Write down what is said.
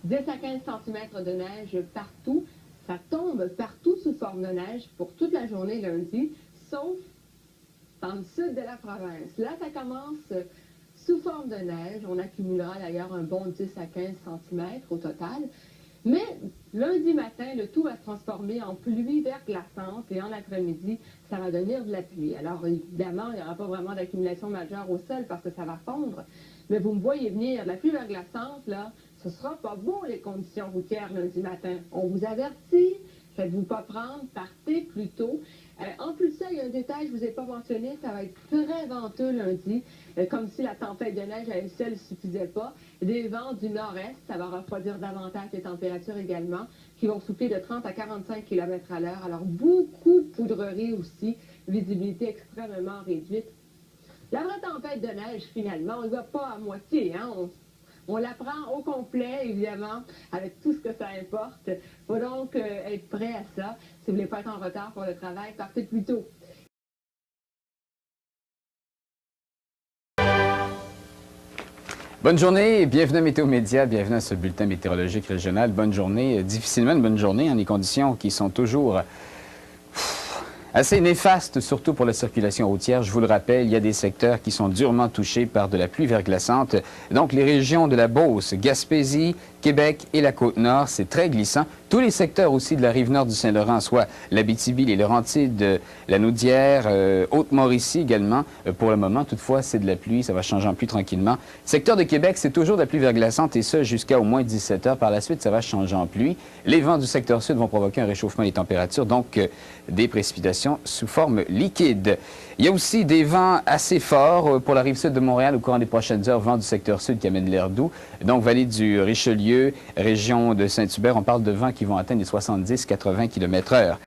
10 à 15 cm de neige partout. Ça tombe partout sous forme de neige pour toute la journée lundi, sauf dans le sud de la province. Là, ça commence sous forme de neige. On accumulera d'ailleurs un bon 10 à 15 cm au total. Mais lundi matin, le tout va se transformer en pluie verglaçante et en après-midi, ça va devenir de la pluie. Alors évidemment, il n'y aura pas vraiment d'accumulation majeure au sol parce que ça va fondre. Mais vous me voyez venir, la pluie verglaçante, là, ce sera pas beau les conditions routières lundi matin. On vous avertit, faites-vous pas prendre, partez plus tôt. En plus de ça, il y a un détail que je ne vous ai pas mentionné, ça va être très venteux lundi, comme si la tempête de neige à elle seule ne suffisait pas. Des vents du nord-est, ça va refroidir davantage les températures également, qui vont souffler de 30 à 45 km à l'heure. Alors beaucoup de poudrerie aussi, visibilité extrêmement réduite. La vraie tempête de neige, finalement, on ne va pas à moitié, hein? On la prend au complet, évidemment, avec tout ce que ça importe. Il faut donc être prêt à ça. Si vous ne voulez pas être en retard pour le travail, partez plus tôt. Bonne journée et bienvenue à Météo Média, bienvenue à ce bulletin météorologique régional. Bonne journée, difficilement une bonne journée, les conditions qui sont toujours assez néfastes, surtout pour la circulation routière. Je vous le rappelle, il y a des secteurs qui sont durement touchés par de la pluie verglaçante. Donc, les régions de la Beauce, Gaspésie, Québec et la Côte-Nord, c'est très glissant. Tous les secteurs aussi de la rive nord du Saint-Laurent, soit l'Abitibi, les Laurentides, la Naudière, Haute-Mauricie également. Pour le moment, toutefois, c'est de la pluie, ça va changer en pluie tranquillement. Secteur de Québec, c'est toujours de la pluie verglaçante et ça jusqu'à au moins 17 heures. Par la suite, ça va changer en pluie. Les vents du secteur sud vont provoquer un réchauffement des températures, donc des précipitations sous forme liquide. Il y a aussi des vents assez forts pour la rive sud de Montréal au courant des prochaines heures, vents du secteur sud qui amènent l'air doux. Donc, vallée du Richelieu, région de Saint-Hubert, on parle de vents qui vont atteindre les 70-80 km/h.